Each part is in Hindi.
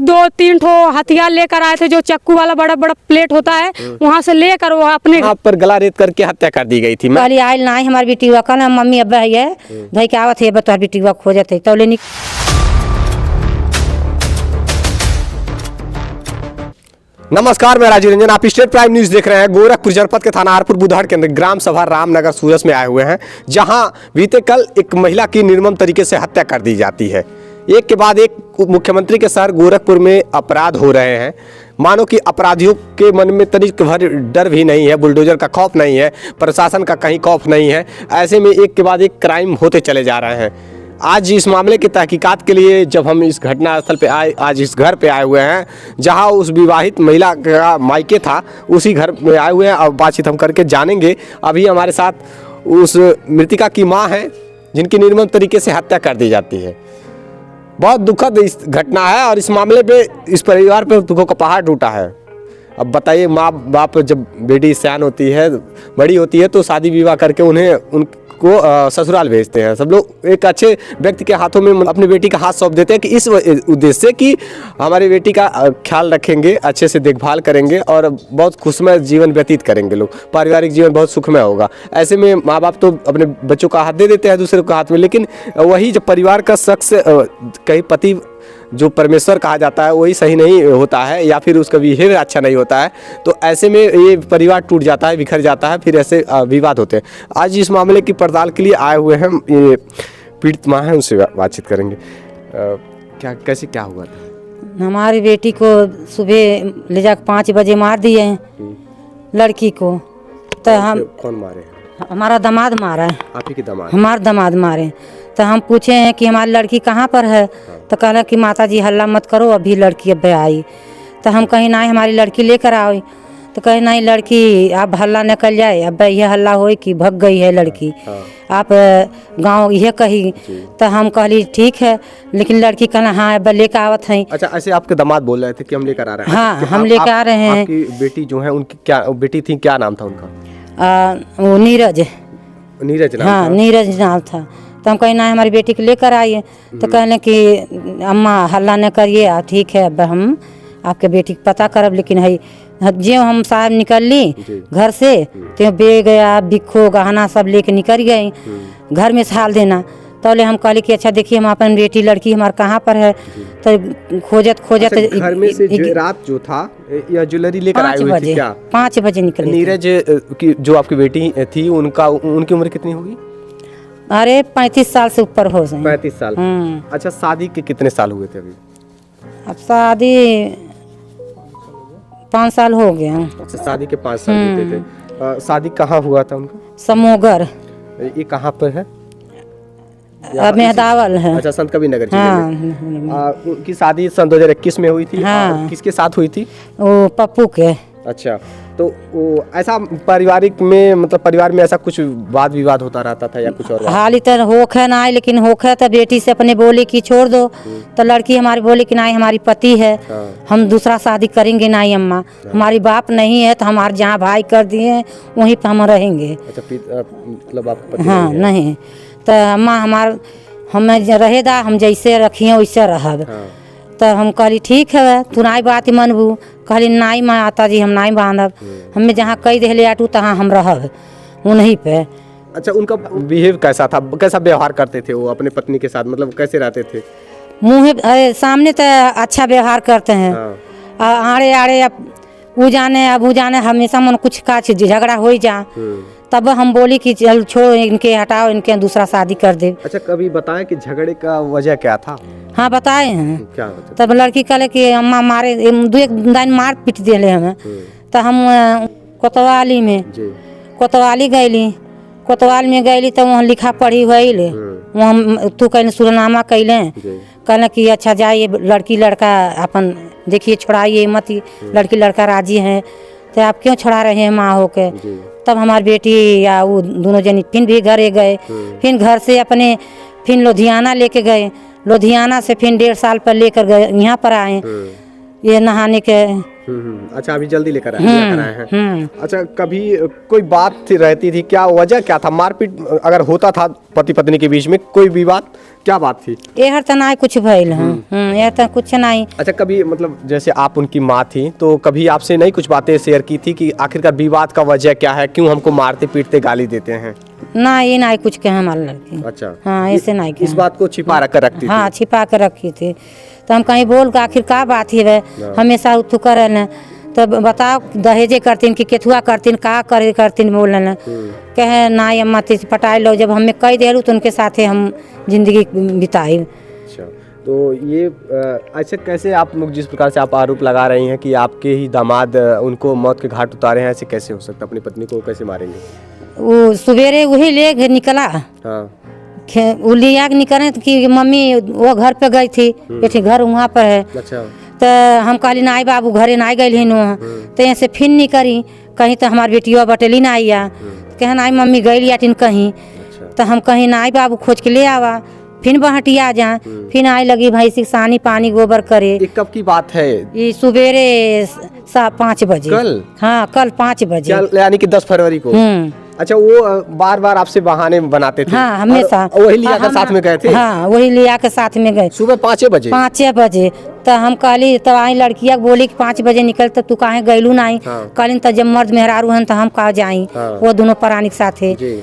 2-3 ठो हथियार लेकर आए थे, जो चक्कू वाला बड़ा बड़ा प्लेट होता है, वहाँ से लेकर वो अपने यहाँ पर गला रेत करके हत्या कर दी गई थी। कहली आयल ना हमारी बेटी हुआ कल मम्मी अब्बा है धई के आवत है तोहर बेटी हुआ खोजत है तौले निक। नमस्कार, मैं राजीव रंजन, आप स्टेट प्राइम न्यूज देख रहे हैं। गोरखपुर जनपद के थाना आरपुर बुधहट के अंदर ग्राम सभा रामनगर सूरज में आए हुए हैं, जहां बीते कल एक महिला की निर्मम तरीके से हत्या कर दी जाती है। एक के बाद एक मुख्यमंत्री के शहर गोरखपुर में अपराध हो रहे हैं। मानो कि अपराधियों के मन में तनिक भर डर भी नहीं है, बुलडोजर का खौफ नहीं है, प्रशासन का कहीं खौफ नहीं है। ऐसे में एक के बाद एक क्राइम होते चले जा रहे हैं। आज इस मामले की तहकीकात के लिए जब हम इस घटना स्थल पे आए, आज इस घर पे आए हुए हैं जहां उस विवाहित महिला का मायके था, उसी घर में आए हुए हैं और बातचीत हम करके जानेंगे। अभी हमारे साथ उस मृतिका की मां है जिनकी निर्मम तरीके से हत्या कर दी जाती है। बहुत दुखद इस घटना है और इस मामले पे इस परिवार पे दुखों का पहाड़ टूटा है। अब बताइए, माँ बाप जब बेटी सयान होती है, बड़ी होती है, तो शादी विवाह करके उन्हें उनको ससुराल भेजते हैं। सब लोग एक अच्छे व्यक्ति के हाथों में अपनी बेटी का हाथ सौंप देते हैं कि इस उद्देश्य से कि हमारी बेटी का ख्याल रखेंगे, अच्छे से देखभाल करेंगे और बहुत खुशमय जीवन व्यतीत करेंगे लोग, पारिवारिक जीवन बहुत सुखमय होगा। ऐसे में माँ बाप तो अपने बच्चों का हाथ दे देते हैं दूसरे के हाथ में, लेकिन वही जब परिवार का शख्स कहीं पति जो परमेश्वर कहा जाता है वही सही नहीं होता है या फिर उसका बिहेवियर अच्छा नहीं होता है, तो ऐसे में ये परिवार टूट जाता है, बिखर जाता है, फिर ऐसे विवाद होते हैं। आज इस मामले की पड़ताल के लिए आए हुए हैं, ये पीड़ित माँ है, उनसे बातचीत करेंगे। कैसे क्या हुआ था? हमारी बेटी को सुबह ले जाकर 5 बजे मार दिए हैं लड़की को। तो हम कौन मारे? हमारा दामाद मारा है। आप ही के दामाद? हमारे दामाद मारे। तो हम पूछे हैं कि हमारी लड़की कहाँ पर है, तो कहला कि माता जी हल्ला मत करो, अभी लड़की अब आई। तो हम कहीं नहीं हमारी लड़की लेकर आओ, तो कहीं नहीं लड़की अब हल्ला निकल जाए, अब यह हल्ला हो कि भग गई है लड़की, आप गांव यह कही। तो हम कहली ठीक है, लेकिन लड़की कहना हाँ अब लेकर आवत हैं। अच्छा, ऐसे आपके दामाद बोल रहे थे कि हम लेकर आ रहे हैं? हाँ, हम लेकर आ रहे हैं। आपकी बेटी जो है, उनकी क्या बेटी थी, क्या नाम था उनका? वो नीरज। नीरज नाम? हाँ, नीरज नाम था। तो हम कहीं ना हमारी बेटी को लेकर आइए, तो कहने कि अम्मा हल्ला न करिए, ठीक है अब हम आपके बेटी को पता करब। लेकिन है जो हम साहब निकल ली घर से, तो बेग गया बिखो गहना सब लेके निकल गए घर में साल देना। तो हम कहले कि अच्छा देखिए हम अपन बेटी लड़की हमारे कहाँ पर है। तो खोजत घर में से रात जो था या ज्वेलरी लेकर आई हुई थी क्या? 5 बजे निकले। नीरज की जो आपकी बेटी थी, उनकी उम्र कितनी होगी? अरे 35 साल से ऊपर हो गए। 35 साल। अच्छा, शादी के कितने साल हुए थे अभी? अब शादी 5 साल हो गया। अच्छा, शादी के 5 साल बीते थे। शादी कहाँ हुआ था उनका? समोगर। ये कहाँ पर है? मेहदावल है। अच्छा, संत कबीर नगर जिले में। उनकी शादी सन 2021 में हुई थी। हाँ। किसके साथ हुई थी? वो पप्पू के। अच्छा, तो वो ऐसा पारिवारिक में, मतलब परिवार में ऐसा कुछ वाद विवाद होता रहता था या कुछ और? हाल इतना होखे ना, लेकिन होखे तो बेटी से अपने बोले कि छोड़ दो, तो लड़की हमारी बोले कि नहीं हमारी पति है, हम दूसरा शादी करेंगे नहीं अम्मा, हमारी बाप नहीं है, तो हमारे जहाँ भाई कर दिए वहीं पर हम रहेंगे। अच्छा, मतलब आपका पति? हाँ नहीं, तो अम्मा हमें रहेगा, हम जैसे रखिए वैसे रहब। तो हम कहली ठीक है, तू नहीं बात मनबू। कहली नहीं माता जी हम नहीं बांधब, हमें जहाँ कई देले आटू तहाँ हम रहब उन्हीं पे। अच्छा, उनका बिहेव कैसा था, कैसा व्यवहार करते थे वो अपने पत्नी के साथ, मतलब कैसे रहते थे? मुँह सामने तो अच्छा व्यवहार करते हैं। आड़े आड़े ऊ जाने हमेशा मन कुछ का झगड़ा हो जा, तब हम बोली कि चल छोड़ इनके, हटाओ इनके, दूसरा शादी कर दे। अच्छा, कभी बताएं कि झगड़े का वजह क्या था? हाँ बताए हैं। क्या? तब लड़की कहले कि अम्मा मारे 2 दिन मार पीट दिले हमें। तो हम कोतवाली गईली, कोतवाल में गईली तो वहाँ लिखा पढ़ी हुई ले, वहाँ तू कहने सुरनामा कैले, कहले कि अच्छा जाइए लड़की लड़का अपन देखिए छोड़ाइए मत, लड़की लड़का राजी हैं, तो आप क्यों छोड़ा रहे हैं माँ होके। तब हमारी बेटी या वो दोनों जनी फिर भी घरे गए, फिर घर से अपने फिर लुधियाना लेके गए, लुधियाना से फिर 1.5 साल पर लेकर गए, यहाँ पर आए ये नहाने के। अच्छा, अभी जल्दी लेकर आए हैं। अच्छा, कभी कोई बात रहती थी क्या, वजह क्या था? मारपीट अगर होता था पति पत्नी के बीच में, कोई विवाद क्या बात थी? एहर तो नहीं कुछ भइल है, एहर तो कुछ नहीं। अच्छा, कभी मतलब जैसे आप उनकी माँ थी तो कभी आपसे नहीं कुछ बातें शेयर की थी कि आखिरकार विवाद का वजह क्या है, क्यों हमको मारते पीटते गाली देते हैं? ना ये नहीं कुछ कहे हमारे लड़की। अच्छा, हाँ ऐसे नहीं इस कहे। बात को छिपा रखकर रखती हाँ थी। छिपा कर रखी थी। तो हम कहीं बोल के आखिर का बात ही है, हमेशा उठू करे न। तो बताओ दहेजे करतीन कि केथुआ करतीन, का करे करतीन बोल न। कहे ना अम्मा तीस पटाए लो, जब हमें कह दे तो उनके साथे हम जिंदगी बिताई। अच्छा, तो ये ऐसे कैसे आप लोग जिस प्रकार से आप आरोप लगा रही हैं कि आपके ही दामाद उनको मौत के घाट उतारे हैं, ऐसे कैसे हो सकता? अपनी पत्नी को कैसे मारेंगे? वो सवेरे वही ले के निकला, हाँ, वो लिया के निकले कि मम्मी वो घर पे गई थी, बेटी घर वहाँ पर है। अच्छा, तो हम कहली नाई बाबू घरे ना गई हिन वहाँ, तो यहाँ से फिर नहीं करी कहीं, तो हमारी बेटिया बटेली ना आइया, कहे नाई मम्मी गई याटिन कहीं। अच्छा, तो हम कहीं नाई बाबू खोज के ले आवा, फिर बहटिया जा, फिर आई लगी भाई सानी पानी गोबर करे। ये कब की बात है? ये सवेरे 5 बजे। कल? हाँ कल 5 बजे। यानी कि 10 फरवरी को। अच्छा, वो बार बार आपसे बहाने बनाते थे? हाँ हमेशा। और वही लिया कर साथ में गए थे? हाँ वही लिया के साथ में गए सुबह 5 बजे? 5 बजे। तो हम कहली, तो आई लड़किया बोली कि 5 बजे निकल, तो तू काहे गईलू नहीं? हाँ। कहलिन तो जब मर्द मेहरारू हन तो हम कहा जाई। हाँ। वो दोनों प्राणी के साथे। जी।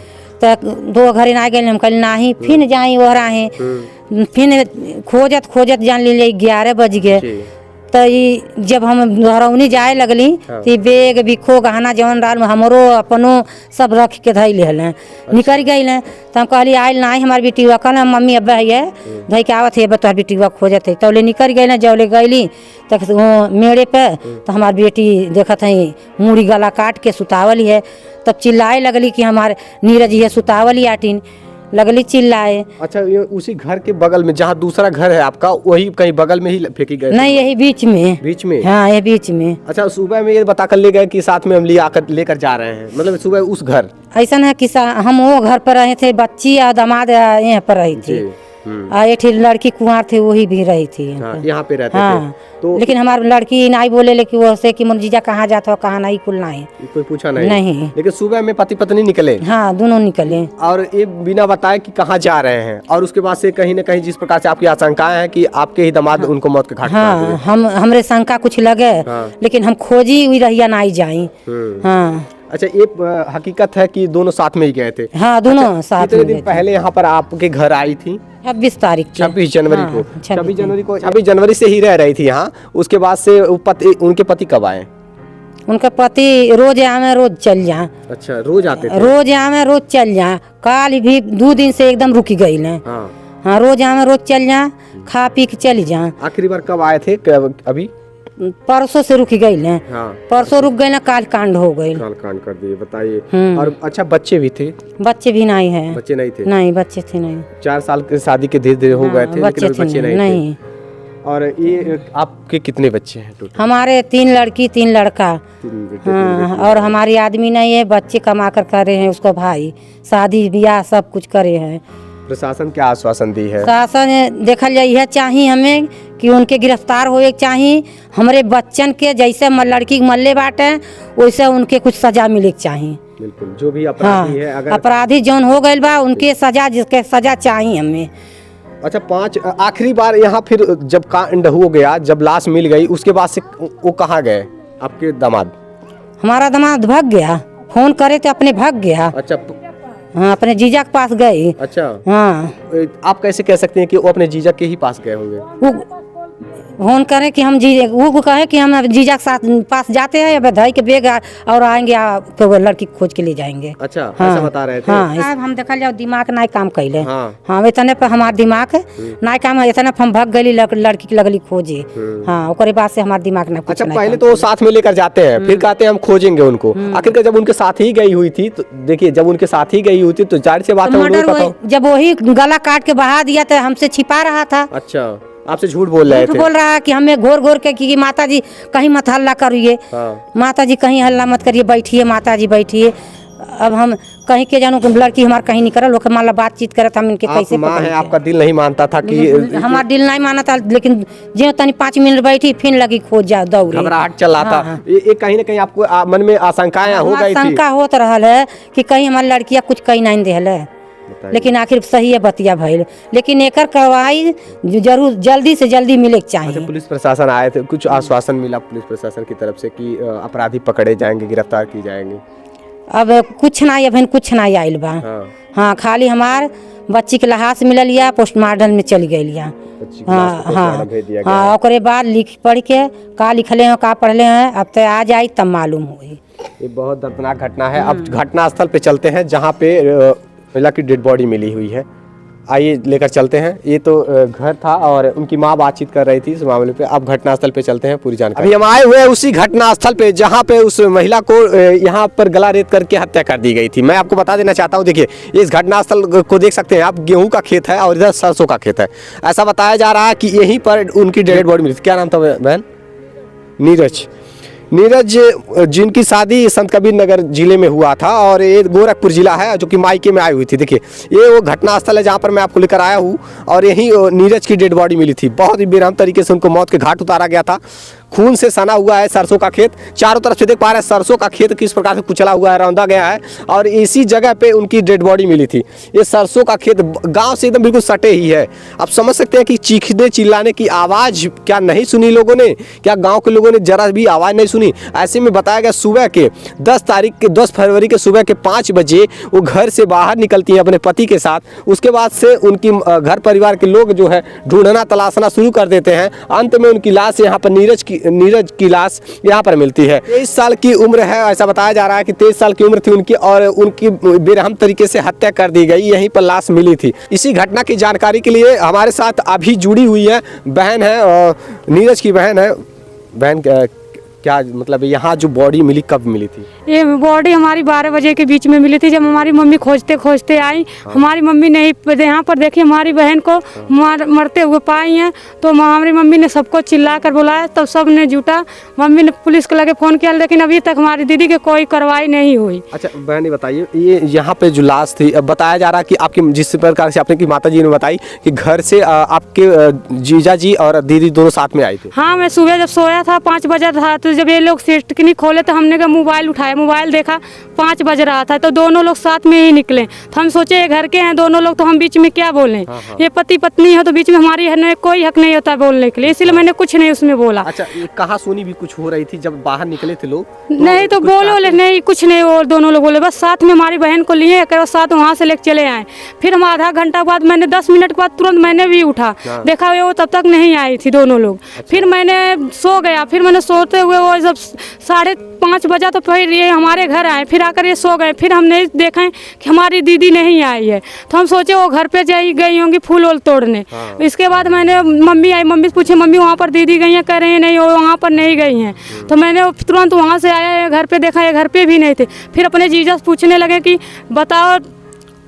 तो 2 घरे ना गए, हम कहली नहीं, फिर जाई ओहरा है। फिर खोजत खोजत जान ली 11 बज गए। तो ये जब हम दोहरौनी जाए लगली, हाँ। तो बेग बिखो गहना जवन डाल हमरो अपनो सब रख के धैल ले निकल गई। तो हम कहली आयल ना हमारी बेटीवा, कहल मम्मी अब्बा है धई के आवत है, तोहर बेटीवा खोजत है। तौले निकल गई, जौले गईली तक वो मेड़े पे, तो हमारी बेटी देखत है मूड़ी गला काट के सुतावली है। तब चिल्लाए लगली कि हमारे नीरज है सुतावली आटिन, लगली चिल्लाए। अच्छा, ये उसी घर के बगल में जहाँ दूसरा घर है आपका, वही कहीं बगल में ही फेंकी गए? नहीं यही बीच में। बीच में? हाँ ये बीच में। अच्छा, सुबह में ये बताकर ले गए कि साथ में हम लेकर जा रहे हैं, मतलब सुबह उस घर? ऐसा है कि हम वो घर पर रहे थे, बच्ची और दामाद यहाँ पर रही थी। एक लड़की कुंवार थे, वही भी रही थी। हाँ, यहाँ पे रहते हाँ। थे। तो लेकिन हमारी लड़की नहीं बोले, लेकिन वो से कि मन जीजा कहाँ जाता हो, कहाँ नहीं, कुल नहीं। कोई पूछा नहीं? नहीं। लेकिन सुबह में पति पत्नी निकले? हाँ दोनों निकले। और ये बिना बताए कि कहाँ जा रहे हैं, और उसके बाद से कहीं न कहीं जिस प्रकार से आपकी आशंकाएं हैं कि आपके ही दामाद उनको मौत के घाट उतार हाँ दिए। हमरे शंका कुछ लगे। हाँ। लेकिन हम खोजी हुई रहिया नहीं जाई। हाँ। अच्छा, ये हकीकत है कि दोनों साथ में ही गए थे? हाँ दोनों साथ कितने में दिन गए थे। पहले यहाँ पर आपके घर आई थी? 26 तारीख को। 26 जनवरी हाँ, को। 26 26 जनवरी से ही रह रही थी यहाँ। उसके बाद से उनके पति कब आए? उनका पति रोज आवे रोज चल जा। अच्छा, रोज आते थे? रोज आवे रोज चल जा। काल भी 2 दिन से एकदम रुकी गई। हाँ। हाँ रोज आवे रोज चल जा, खा पी के चली जा। आखिरी बार कब आए थे? अभी परसों से रुकी गई। हाँ। परसों रुक गई ना, काल कांड हो गई। काल कांड कर दिए, बताइए। और अच्छा, बच्चे भी थे? बच्चे भी नहीं है। बच्चे नहीं थे? नहीं बच्चे थे नहीं। 4 साल के शादी के धीरे धीरे हो गए थे, लेकिन अभी बच्चे नहीं थे। और ये आपके कितने बच्चे हैं टोटल? हमारे 3 लड़की 3 लड़का। 3 बेटे, 3 हाँ बेटी। और हमारी आदमी नहीं है, बच्चे कमा कर करे हैं उसको भाई, शादी ब्याह सब कुछ करे हैं। प्रशासन क्या आश्वासन दी है? शासन देखल जाए यह चाहिए हमें कि उनके गिरफ्तार होए चाहिए। हमारे बच्चन के जैसे लड़की मल्ले बाटे वैसे उनके कुछ सजा मिले चाहिए। बिल्कुल, जो भी अपराधी है, अगर अपराधी जौन हो गए बा उनके सजा, जिसके सजा चाहिए हमें। अच्छा, 5 आखिरी बार यहाँ फिर जब कांड हो गया, जब लाश मिल गई, उसके बाद से वो कहाँ गए आपके दामाद? हमारा दामाद भाग गया, फोन करे तो अपने भाग गया। अच्छा। हाँ अपने जीजा के पास गए। अच्छा। हाँ आप कैसे कह सकते हैं कि वो अपने जीजा के ही पास गए होंगे? वो फोन करें कि हम जी वो कहे कि हम जीजा के साथ पास जाते हैं, या धई के बेग और आएंगे तो वो लड़की खोज के ले जाएंगे। अच्छा। हाँ, ऐसा बता रहे थे? हाँ हम देखल जाओ दिमाग नहीं काम कैले। हाँ। हाँ इतने पे हमार दिमाग नहीं काम, इतने पे हम भाग गई लड़की की लगली खोजे। हाँ ओकरे बाद से हमार दिमाग ना कुछ अच्छा, नहीं पहले काम तो वो साथ में लेकर जाते हैं, फिर कहते हैं हम खोजेंगे उनको। आखिरकार जब उनके साथ ही गई हुई थी, तो देखिए जब उनके साथ ही गई हुई थी तो जाहिर सी बात है उन्हें पता हो। जब वही गला काट के बहा दिया तो हमसे छिपा रहा था। अच्छा, आपसे झूठ बोल रहे झूठ थे? बोल रहा है कि हमें घोर घोर के कि माता जी कहीं मत हल्ला करिए। हाँ। माता जी कहीं हल्ला मत करिए, बैठिए माता जी बैठिए। अब हम कहीं के जानू लड़की हमार कहीं निकल लोग मान ला बातचीत करत, हम इनके आप कैसे माँ है, आपका दिल नहीं मानता था कि हमारा दिल नहीं माना था, लेकिन जो तनी 5 मिनट बैठी फिर लगी खोज जा दौड़े। घबराहट चला था। हाँ। ये कहीं ना कहीं आपको मन में आशंकाएं हो गई थी? शंका होत रहल है कि कहीं हमारी लड़कियां कुछ कहीं नहीं दे है। लेकिन आखिर सही है बतिया भइल, लेकिन एकर कार्रवाई जरूर जल्दी से जल्दी मिले के चाहिए। पुलिस प्रशासन आए थे, कुछ आश्वासन मिला पुलिस प्रशासन की तरफ से कि अपराधी पकड़े जाएंगे, गिरफ्तार की जाएंगे? अब कुछ ना अभी कुछ ना आइल बा। हाँ खाली हमार बच्ची के लहास मिलल या पोस्टमार्टम में चली गई लिया। हाँ ओकरे बाद लिख पढ़ के का लिखले हैं का पढ़ले हैं, अब तो आ जाई तब मालूम हुई। ये बहुत दर्दनाक घटना है। अब घटना स्थल पे चलते हैं जहाँ पे महिला की डेड बॉडी मिली हुई है। आइए लेकर चलते हैं। ये तो घर था और उनकी माँ बातचीत कर रही थी इस मामले पे। अब घटनास्थल पे चलते हैं, पूरी जानकारी। अभी हम आए हुए हैं उसी घटनास्थल पे जहाँ पे उस महिला को यहाँ पर गला रेत करके हत्या कर दी गई थी। मैं आपको बता देना चाहता हूँ, देखिए इस घटनास्थल को देख सकते हैं आप, गेहूं का खेत है और इधर सरसों का खेत है। ऐसा बताया जा रहा है कि यहीं पर उनकी डेड बॉडी मिली थी। क्या नाम था बहन? नीरज, जिनकी शादी संत कबीर नगर जिले में हुआ था और ये गोरखपुर जिला है, जो कि मायके में आई हुई थी। देखिए ये वो घटनास्थल है जहाँ पर मैं आपको लेकर आया हूँ और यहीं नीरज की डेड बॉडी मिली थी। बहुत ही बेरहम तरीके से उनको मौत के घाट उतारा गया था। खून से सना हुआ है सरसों का खेत, चारों तरफ से देख पा रहे हैं सरसों का खेत किस प्रकार से कुचला हुआ है, रौंदा गया है और इसी जगह पे उनकी डेड बॉडी मिली थी। ये सरसों का खेत गांव से एकदम बिल्कुल सटे ही है। आप समझ सकते हैं कि चीखने चिल्लाने की आवाज़ क्या नहीं सुनी लोगों ने, क्या गांव के लोगों ने जरा भी आवाज़ नहीं सुनी। ऐसे में बताया गया सुबह के 10 फरवरी के सुबह के 5 बजे वो घर से बाहर निकलती हैं अपने पति के साथ। उसके बाद से उनकी घर परिवार के लोग जो है ढूंढना तलाशना शुरू कर देते हैं। अंत में उनकी लाश यहाँ पर नीरज की लाश यहाँ पर मिलती है। 23 साल की उम्र है, ऐसा बताया जा रहा है कि 23 साल की उम्र थी उनकी और उनकी बेरहम तरीके से हत्या कर दी गई। यहीं पर लाश मिली थी। इसी घटना की जानकारी के लिए हमारे साथ अभी जुड़ी हुई है बहन है, नीरज की बहन है। बहन क्या मतलब यहाँ जो बॉडी मिली कब मिली थी? ये बॉडी हमारी 12 बजे के बीच में मिली थी। जब हमारी मम्मी खोजते खोजते आई, हमारी मम्मी नहीं यहाँ पर देखी हमारी बहन को मरते हुए पाई हैं। तो हमारी मम्मी ने सबको चिल्ला कर बुलाया, तब सब ने जुटा। मम्मी ने पुलिस को लगे फ़ोन किया, लेकिन अभी तक हमारी दीदी की कोई कार्रवाई नहीं हुई। अच्छा बहन ये बताइए, ये यहाँ पे जो लाश थी, बताया जा रहा है कि आपकी जिस प्रकार से आपने की माता जी ने बताई कि घर से आपके जीजा जी और दीदी दोनों साथ में आई थी। हाँ मैं सुबह जब सोया था 5 बजे था, तो जब ये लोग सिटकनी खोले तो हमने मोबाइल उठाया, मोबाइल देखा 5 बज रहा था, तो दोनों लोग साथ में ही निकले। तो हम सोचे ये घर के हैं दोनों लोग, तो हम बीच में क्या बोलें। ये पति पत्नी है तो बीच में हमारी कोई हक नहीं होता बोलने के लिए, इसलिए मैंने कुछ नहीं उसमें बोला। अच्छा ये कहासुनी भी कुछ हो रही थी जब बाहर निकले थे लोग? नहीं तो बोलो नहीं, कुछ नहीं, और दोनों लोग बोले, बस साथ में हमारी बहन को लिए साथ वहाँ से लेकर चले आए। फिर हम आधा घंटा बाद, मैंने 10 मिनट के बाद तुरंत मैंने भी उठा, देखा वो तब तक नहीं आई थी दोनों लोग। फिर मैंने सो गया, फिर मैंने सोते हुए वो जब 5:30 बजा तो फिर ये हमारे घर आए, फिर आकर ये सो गए। फिर हमने देखा कि हमारी दीदी नहीं आई है, तो हम सोचे वो घर पे गई होंगी फूल वूल तोड़ने। इसके बाद मैंने मम्मी आई, मम्मी से पूछे मम्मी वहाँ पर दीदी गई हैं, कह रही हैं नहीं वो वहाँ पर नहीं गई हैं। तो मैंने तुरंत वहाँ से आया, घर पे देखा ये घर पे भी नहीं थे। फिर अपने जीजा से पूछने लगे कि बताओ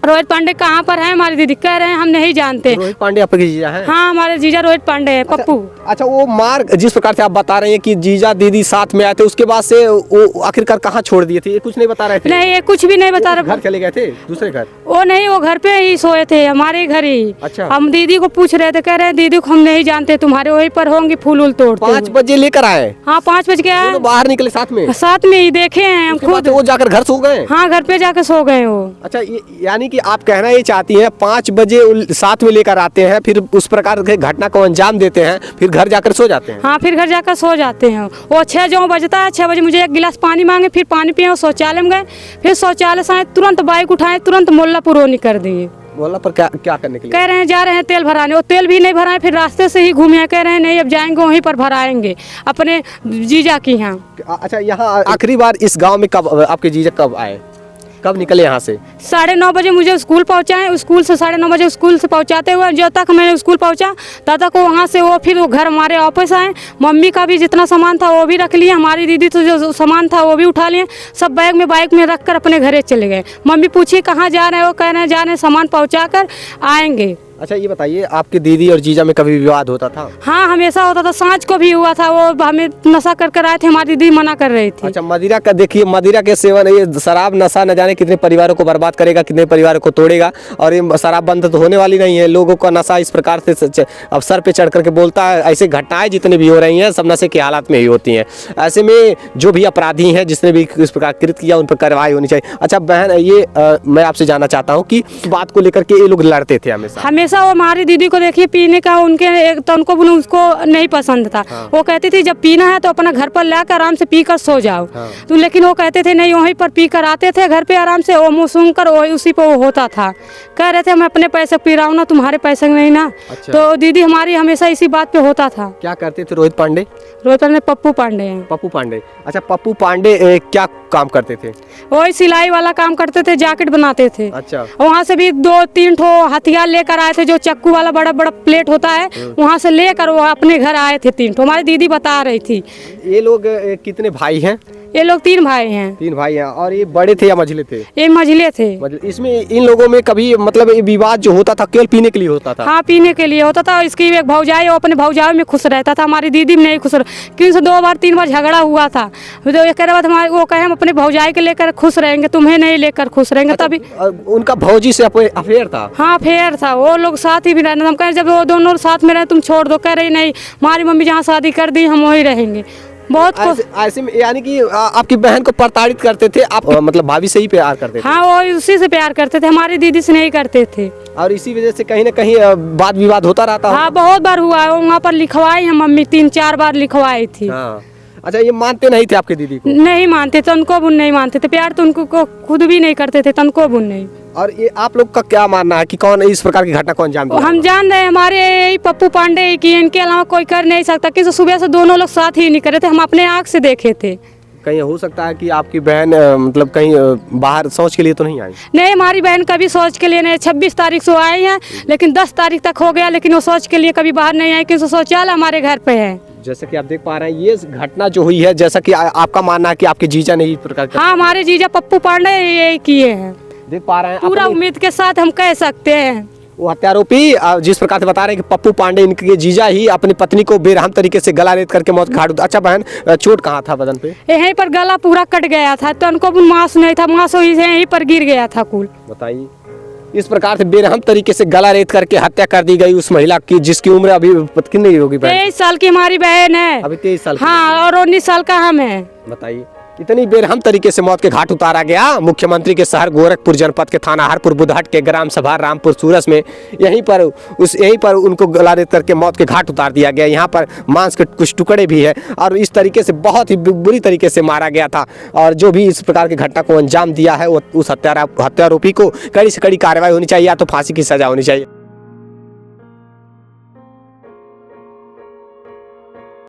रोहित पांडे कहाँ पर है? हमारी दीदी कह रहे हैं हम नहीं जानते। रोहित पांडे आपके जीजा हैं? हाँ हमारे जीजा रोहित पांडे है, पप्पू। अच्छा वो मार जिस प्रकार से आप बता रहे हैं कि जीजा दीदी साथ में आए थे, उसके बाद से वो आखिरकार कहाँ छोड़ दिए थे? ये कुछ नहीं बता रहे थे? नहीं ये कुछ भी नहीं बता रहे। घर चले गए थे दूसरे घर? वो नहीं, वो घर पे ही सोए थे, हमारे घर ही। अच्छा। हम दीदी को पूछ रहे थे, कह रहे हैं दीदी को हम नहीं जानते, तुम्हारे वहीं पर होंगी फूल वूल तोड़ते। 5 बजे लेकर आए? हाँ 5 बज गया, बाहर निकले साथ में ही देखे हैं हम खुद। वो जाकर घर सो गए? हाँ घर पे जाकर सो गए वो। अच्छा यानी कि आप कहना ये चाहती हैं 5 बजे साथ में लेकर आते हैं, फिर उस प्रकार के घटना को अंजाम देते हैं, फिर घर जाकर सो जाते हैं? हाँ फिर घर जाकर सो जाते हैं। वो 6 जो बजता है, 6 बजे मुझे 1 गिलास पानी मांगे, फिर पानी पिए, शौचालय में गए, फिर शौचालय से आए तुरंत बाइक उठाए, तुरंत मोल्लापुर रोनी कर दिए। मोहल्ला पर क्या करने के लिए? कह रहे हैं जा रहे हैं तेल भराने, वो तेल भी नहीं भराए, फिर रास्ते से ही घूमे, कह रहे हैं नहीं अब जाएंगे वहीं पर भराएंगे अपने जीजा की यहाँ। अच्छा यहाँ आखिरी बार इस गाँव में कब आपके जीजा कब आए, कब निकले यहाँ से? 9:30 बजे मुझे स्कूल पहुँचाए, स्कूल से 9:30 बजे स्कूल से पहुँचाते हुए जब तक मैं स्कूल पहुँचा तब तक वो वहाँ से वो फिर वो घर हमारे वापस आए। मम्मी का भी जितना सामान था वो भी रख लिया, हमारी दीदी तो जो सामान था वो भी उठा लिए, सब बैग में बाइक में रख कर अपने घरे चले गए। मम्मी पूछी कहाँ जा रहे हैं, वो कह रहे हैं जा रहे हैं सामान पहुँचा कर आएँगे। अच्छा ये बताइए, आपकी दीदी और जीजा में कभी विवाद होता था? हाँ हमेशा होता था, सांझ को भी हुआ था। वो हमें नशा कर कर आए थे, हमारी दीदी मना कर रही थी। अच्छा, मदिरा का देखिए, मदिरा के सेवन, ये शराब नशा न जाने कितने परिवारों को बर्बाद करेगा, कितने परिवारों को तोड़ेगा। और ये शराब बंद तो होने वाली नहीं है। लोगों का नशा इस प्रकार से अब सर पे चढ़ करके बोलता है। ऐसे घटनाएं जितनी भी हो रही हैं सब नशे के हालात में ही होती हैं। ऐसे में जो भी अपराधी हैं, जिसने भी इस प्रकार कृत किया, उन पर कार्रवाई होनी चाहिए। अच्छा बहन, ये मैं आपसे जानना चाहता हूँ कि इस बात को लेकर के ये लोग लड़ते थे हमेशा। वो हमारी दीदी को देखिए पीने का, उनके एक तो उनको उसको नहीं पसंद था। वो कहती थी जब पीना है तो अपना घर पर लाकर आराम से पीकर सो जाओ। तो लेकिन वो कहते थे नहीं, वहीं पर पीकर आते थे घर पे आराम से, वो मुँह सूंघ कर उसी पर वो होता था। कह रहे थे मैं अपने पैसे पी रहा हूँ ना, तुम्हारे पैसे नहीं ना। अच्छा। तो दीदी हमारी हमेशा इसी बात पे होता था। क्या करते थे रोहित पांडे? रोहित पांडे पप्पू पांडे हैं। पप्पू पांडे। अच्छा, पप्पू पांडे क्या काम करते थे? वही सिलाई वाला काम करते थे, जैकेट बनाते थे। अच्छा। वहाँ से भी 2-3 ठो हथियार लेकर आए थे, जो चक्कू वाला बड़ा बड़ा प्लेट होता है, वहाँ से लेकर वो अपने घर आए थे 3 ठो। हमारी दीदी बता रही थी। ये लोग कितने भाई हैं? ये लोग 3 भाई हैं। 3 भाई हैं। और ये बड़े थे या मझले थे? ये मझले थे। इसमें इन लोगों में कभी मतलब ये विवाद जो होता था केवल पीने के लिए होता था? हाँ पीने के लिए होता था। इसकी एक भौजाई, वो अपने भौजाई में खुश रहता था, हमारी दीदी में नहीं खुश क्योंकि 2-3 बार झगड़ा हुआ था। तो ये कह रहा था हमारे, वो कहे हम अपने भौजाई के लेकर खुश रहेंगे, तुम्हें नहीं लेकर खुश रहेंगे। अच्छा, तभी उनका भौजी से अफेयर था? हाँ अफेयर था। वो लोग साथ ही भी रहना। हम कहें जब वो दोनों साथ में रहे तुम छोड़ दो। कह रही नहीं, हमारी मम्मी जहाँ शादी कर दी हम वहीं रहेंगे। बहुत ऐसे में यानी कि आपकी बहन को प्रताड़ित करते थे आप, मतलब भाभी से ही प्यार करते थे? हाँ वो उसी से प्यार करते थे, हमारी दीदी से नहीं करते थे। और इसी वजह से कहीं ना कहीं वाद विवाद होता रहता? हाँ बहुत बार हुआ है। वहाँ पर लिखवाई है मम्मी, 3-4 बार लिखवाई थी। हाँ। अच्छा, ये मानते नहीं थे आपके दीदी को? नहीं मानते, तनको बुन नहीं मानते थे। प्यार तो उनको खुद भी नहीं करते थे, तनको बुन नहीं। और ये आप लोग का क्या मानना है कि कौन इस प्रकार की घटना को अंजाम दिया? हम जान रहे हैं हमारे यही पप्पू पांडे की, इनके अलावा कोई कर नहीं सकता। कि सुबह से दोनों लोग साथ ही नहीं करे थे, हम अपने आँख से देखे थे। कहीं हो सकता है कि आपकी बहन मतलब कहीं बाहर शौच के लिए तो नहीं आई? नहीं, हमारी बहन कभी शौच के लिए नहीं। 26 तारीख से आई है, लेकिन 10 तारीख तक हो गया, लेकिन वो शौच के लिए कभी बाहर नहीं आई, क्योंकि शौचालय हमारे घर पे है। जैसे कि आप देख पा रहे हैं ये घटना जो हुई है, जैसा कि आपका मानना है कि आपके जीजा ने इस प्रकार हाँ हमारे जीजा पप्पू पांडे यही किए हैं। देख पा रहे हैं पूरा उम्मीद के साथ हम कह सकते हैं। वो हत्यारोपी जिस प्रकार से बता रहे हैं कि पप्पू पांडे, इनके जीजा ही अपनी पत्नी को बेरहम तरीके से गला रेत करके मौत के घाट। अच्छा बहन, चोट कहाँ था बदन पे? यहीं पर गला पूरा कट गया था, तो उनको मांस नहीं था, मांस यहीं पर गिर गया था कुल। बताइए, इस प्रकार से बेरहम तरीके से गला रेत करके हत्या कर दी गई उस महिला की, जिसकी उम्र अभी कितनी होगी? 23 साल की हमारी बहन है। अभी 23 साल? हाँ, और 19 साल का हम है। बताइए, इतनी बेरहम तरीके से मौत के घाट उतारा गया। मुख्यमंत्री के शहर गोरखपुर जनपद के थाना हरपुर बुधहट के ग्राम सभा रामपुर सूरज में यहीं पर उनको गला रेत करके मौत के घाट उतार दिया गया। यहाँ पर मांस के कुछ टुकड़े भी है और इस तरीके से बहुत ही बुरी तरीके से मारा गया था। और जो भी इस प्रकार की घटना को अंजाम दिया है, वो उस हत्यारोपी को कड़ी से कड़ी कार्रवाई होनी चाहिए, या तो फांसी की सजा होनी चाहिए।